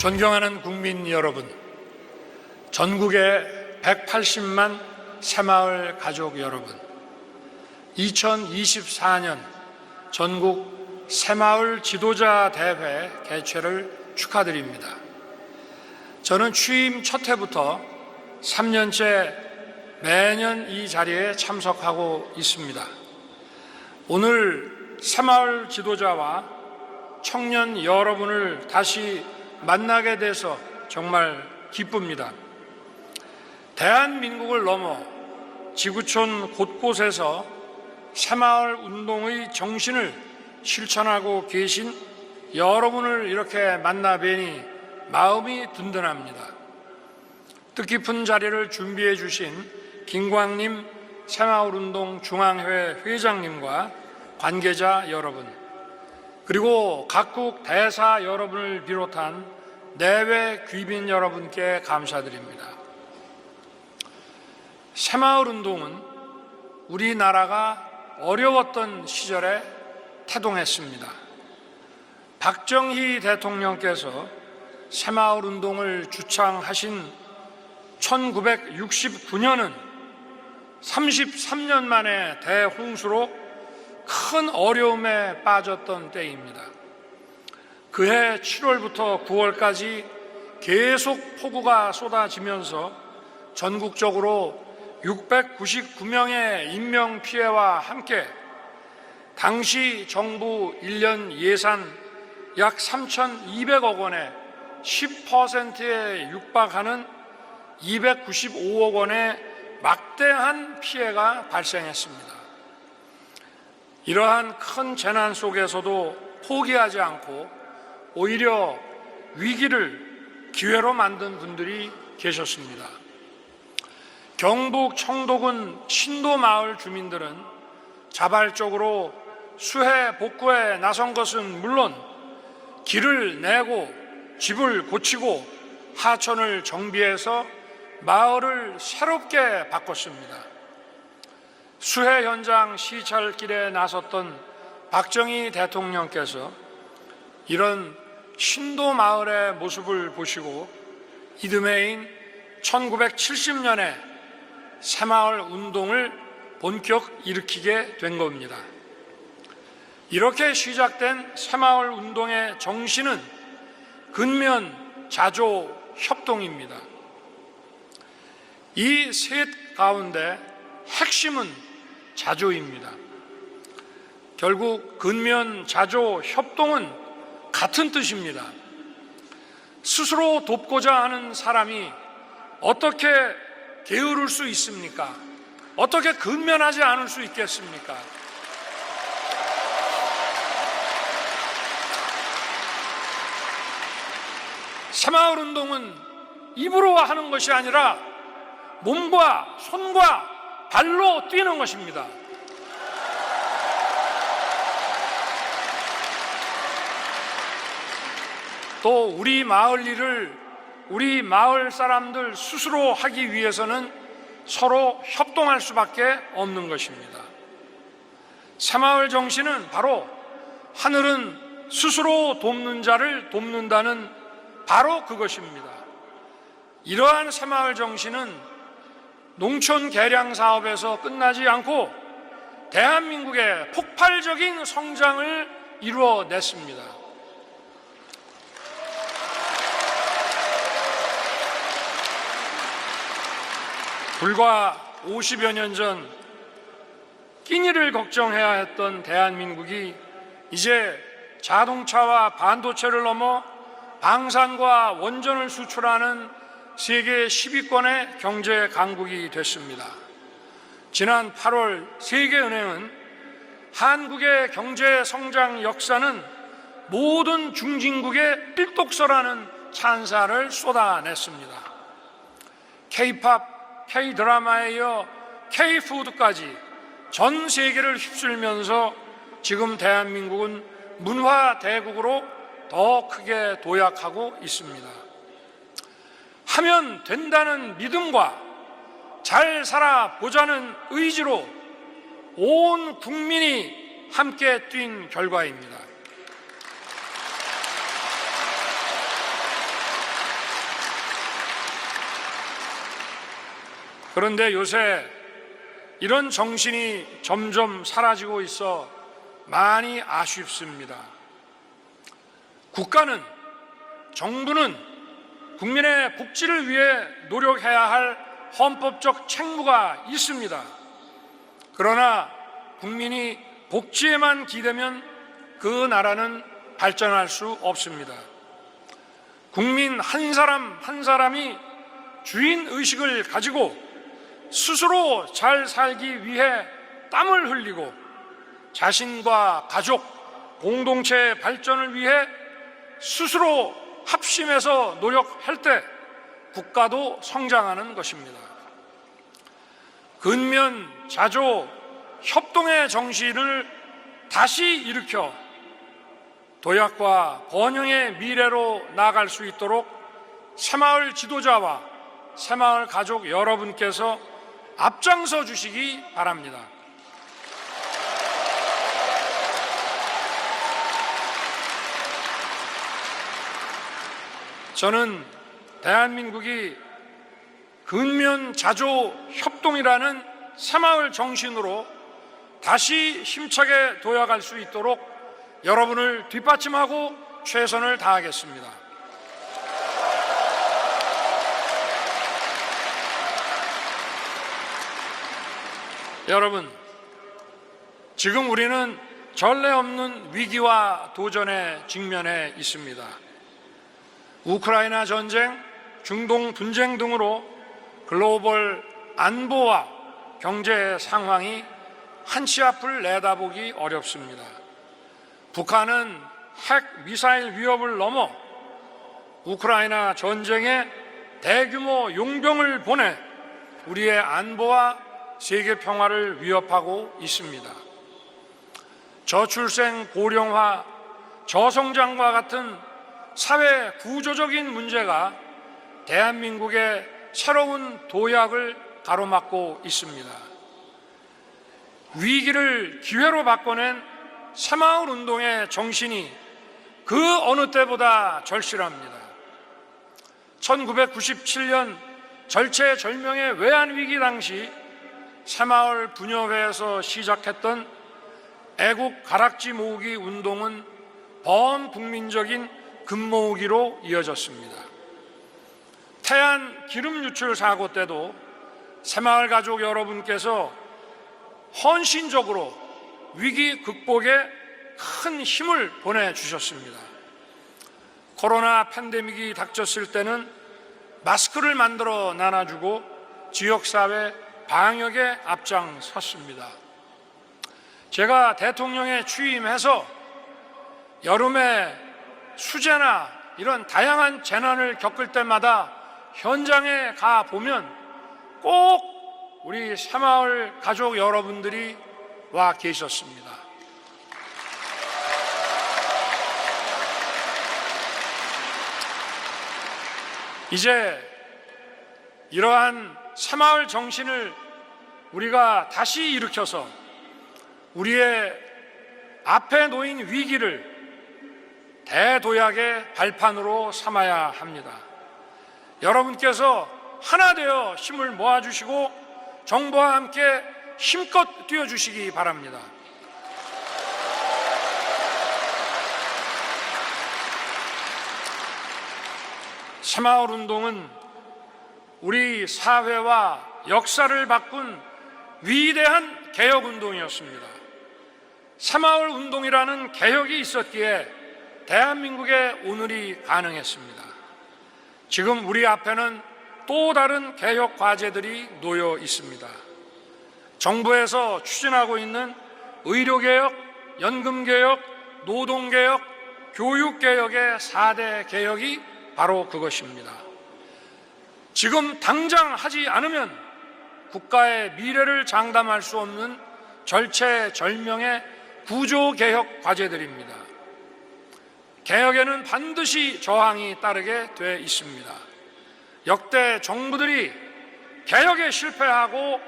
존경하는 국민 여러분, 전국의 180만 새마을 가족 여러분, 2024년 전국 새마을 지도자 대회 개최를 축하드립니다. 저는 취임 첫 해부터 3년째 매년 이 자리에 참석하고 있습니다. 오늘 새마을 지도자와 청년 여러분을 다시 만나게 돼서 정말 기쁩니다. 대한민국을 넘어 지구촌 곳곳에서 새마을 운동의 정신을 실천하고 계신 여러분을 이렇게 만나 뵈니 마음이 든든합니다. 뜻깊은 자리를 준비해 주신 김광림 새마을운동 중앙회 회장님과 관계자 여러분, 그리고 각국 대사 여러분을 비롯한 내외 귀빈 여러분께 감사드립니다. 새마을운동은 우리나라가 어려웠던 시절에 태동했습니다. 박정희 대통령께서 새마을운동을 주창하신 1969년은 33년 만에 대홍수로 큰 어려움에 빠졌던 때입니다. 그해 7월부터 9월까지 계속 폭우가 쏟아지면서 전국적으로 699명의 인명피해와 함께 당시 정부 1년 예산 약 3,200억 원의 10%에 육박하는 295억 원의 막대한 피해가 발생했습니다. 이러한 큰 재난 속에서도 포기하지 않고 오히려 위기를 기회로 만든 분들이 계셨습니다. 경북 청도군 신도마을 주민들은 자발적으로 수해 복구에 나선 것은 물론 길을 내고 집을 고치고 하천을 정비해서 마을을 새롭게 바꿨습니다. 수해 현장 시찰길에 나섰던 박정희 대통령께서 이런 신도마을의 모습을 보시고 이듬해인 1970년에 새마을 운동을 본격 일으키게 된 겁니다. 이렇게 시작된 새마을 운동의 정신은 근면, 자조, 협동입니다. 이 셋 가운데 핵심은 자조입니다. 결국 근면, 자조, 협동은 같은 뜻입니다. 스스로 돕고자 하는 사람이 어떻게 게으를 수 있습니까? 어떻게 근면하지 않을 수 있겠습니까? 새마을운동은 입으로 하는 것이 아니라 몸과 손과 발로 뛰는 것입니다. 또 우리 마을 일을 우리 마을 사람들 스스로 하기 위해서는 서로 협동할 수밖에 없는 것입니다. 새마을 정신은 바로 하늘은 스스로 돕는 자를 돕는다는 바로 그것입니다. 이러한 새마을 정신은 농촌 개량 사업에서 끝나지 않고 대한민국의 폭발적인 성장을 이루어냈습니다. 불과 50여 년 전 끼니를 걱정해야 했던 대한민국이 이제 자동차와 반도체를 넘어 방산과 원전을 수출하는 세계 10위권의 경제 강국이 됐습니다. 지난 8월 세계은행은 한국의 경제 성장 역사는 모든 중진국의 필독서라는 찬사를 쏟아냈습니다. K-팝, K-드라마에 이어 K-푸드까지 전 세계를 휩쓸면서 지금 대한민국은 문화 대국으로 더 크게 도약하고 있습니다. 하면 된다는 믿음과 잘 살아보자는 의지로 온 국민이 함께 뛴 결과입니다. 그런데 요새 이런 정신이 점점 사라지고 있어 많이 아쉽습니다. 국가는, 정부는 국민의 복지를 위해 노력해야 할 헌법적 책무가 있습니다. 그러나 국민이 복지에만 기대면 그 나라는 발전할 수 없습니다. 국민 한 사람 한 사람이 주인의식을 가지고 스스로 잘 살기 위해 땀을 흘리고 자신과 가족, 공동체의 발전을 위해 스스로 합심해서 노력할 때 국가도 성장하는 것입니다. 근면, 자조, 협동의 정신을 다시 일으켜 도약과 번영의 미래로 나아갈 수 있도록 새마을 지도자와 새마을 가족 여러분께서 앞장서 주시기 바랍니다. 저는 대한민국이 근면, 자조, 협동이라는 새마을 정신으로 다시 힘차게 도약할 수 있도록 여러분을 뒷받침하고 최선을 다하겠습니다. 여러분, 지금 우리는 전례 없는 위기와 도전에 직면해 있습니다. 우크라이나 전쟁, 중동 분쟁 등으로 글로벌 안보와 경제 상황이 한치 앞을 내다보기 어렵습니다. 북한은 핵 미사일 위협을 넘어 우크라이나 전쟁에 대규모 용병을 보내 우리의 안보와 세계 평화를 위협하고 있습니다. 저출생, 고령화, 저성장과 같은 사회 구조적인 문제가 대한민국의 새로운 도약을 가로막고 있습니다. 위기를 기회로 바꿔낸 새마을 운동의 정신이 그 어느 때보다 절실합니다. 1997년 절체절명의 외환위기 당시 새마을 분여회에서 시작했던 애국 가락지 모으기 운동은 범국민적인 금 모으기로 이어졌습니다. 태안 기름 유출 사고 때도 새마을 가족 여러분께서 헌신적으로 위기 극복에 큰 힘을 보내주셨습니다. 코로나 팬데믹이 닥쳤을 때는 마스크를 만들어 나눠주고 지역사회 방역에 앞장섰습니다. 제가 대통령에 취임해서 여름에 수재나 이런 다양한 재난을 겪을 때마다 현장에 가보면 꼭 우리 새마을 가족 여러분들이 와 계셨습니다. 이제 이러한 새마을 정신을 우리가 다시 일으켜서 우리의 앞에 놓인 위기를 대도약의 발판으로 삼아야 합니다. 여러분께서 하나 되어 힘을 모아주시고 정부와 함께 힘껏 뛰어주시기 바랍니다. 새마을 운동은 우리 사회와 역사를 바꾼 위대한 개혁운동이었습니다. 새마을 운동이라는 개혁이 있었기에 대한민국의 오늘이 가능했습니다. 지금 우리 앞에는 또 다른 개혁 과제들이 놓여 있습니다. 정부에서 추진하고 있는 의료개혁, 연금개혁, 노동개혁, 교육개혁의 4대 개혁이 바로 그것입니다. 지금 당장 하지 않으면 국가의 미래를 장담할 수 없는 절체절명의 구조개혁 과제들입니다. 개혁에는 반드시 저항이 따르게 돼 있습니다. 역대 정부들이 개혁에 실패하고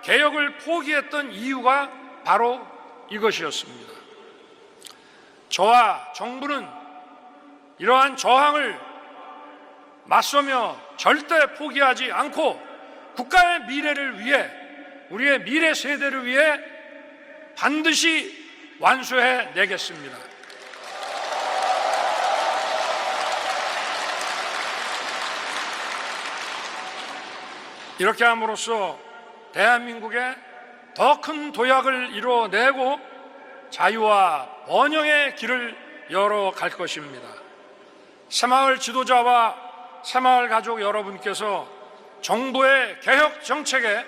개혁을 포기했던 이유가 바로 이것이었습니다. 저와 정부는 이러한 저항을 맞서며 절대 포기하지 않고 국가의 미래를 위해, 우리의 미래 세대를 위해 반드시 완수해 내겠습니다. 이렇게 함으로써 대한민국에 더 큰 도약을 이뤄내고 자유와 번영의 길을 열어갈 것입니다. 새마을 지도자와 새마을 가족 여러분께서 정부의 개혁 정책에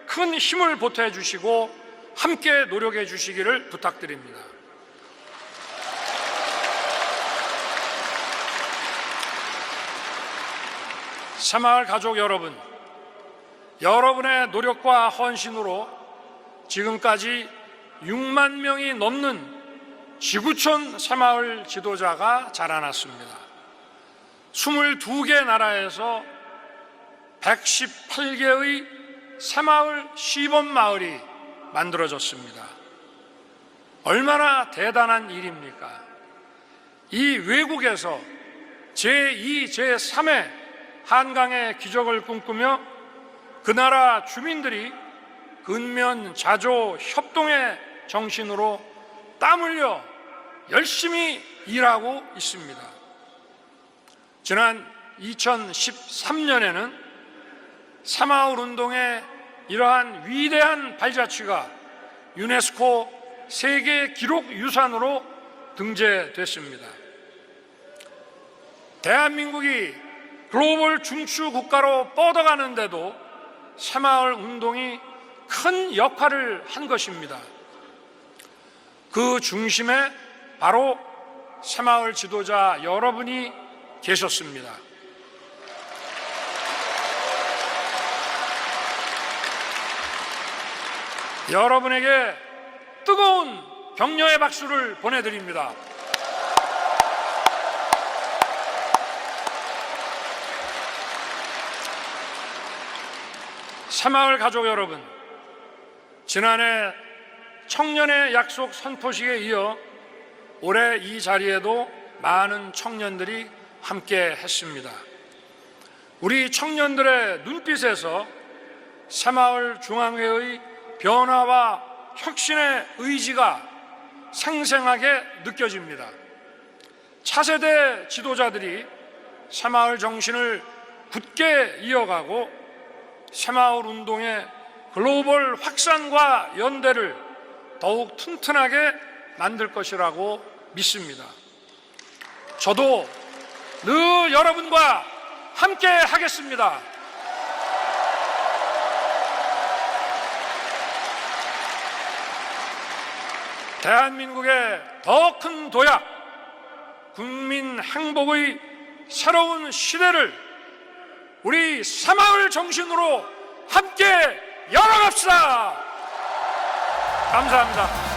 큰 힘을 보태 주시고 함께 노력해 주시기를 부탁드립니다. 새마을 가족 여러분, 여러분의 노력과 헌신으로 지금까지 6만 명이 넘는 지구촌 새마을 지도자가 자라났습니다. 22개 나라에서 118개의 새마을 시범마을이 만들어졌습니다. 얼마나 대단한 일입니까? 이 외국에서 제2, 제3의 한강의 기적을 꿈꾸며 그 나라 주민들이 근면, 자조, 협동의 정신으로 땀 흘려 열심히 일하고 있습니다. 지난 2013년에는 새마을 운동의 이러한 위대한 발자취가 유네스코 세계 기록 유산으로 등재됐습니다. 대한민국이 글로벌 중추 국가로 뻗어가는데도 새마을 운동이 큰 역할을 한 것입니다. 그 중심에 바로 새마을 지도자 여러분이 계셨습니다. 여러분에게 뜨거운 격려의 박수를 보내드립니다. 새마을 가족 여러분, 지난해 청년의 약속 선포식에 이어 올해 이 자리에도 많은 청년들이 함께 했습니다. 우리 청년들의 눈빛에서 새마을 중앙회의 변화와 혁신의 의지가 생생하게 느껴집니다. 차세대 지도자들이 새마을 정신을 굳게 이어가고 새마을 운동의 글로벌 확산과 연대를 더욱 튼튼하게 만들 것이라고 믿습니다. 저도 늘 여러분과 함께 하겠습니다. 대한민국의 더 큰 도약, 국민 행복의 새로운 시대를 우리 새마을 정신으로 함께 열어갑시다. 감사합니다.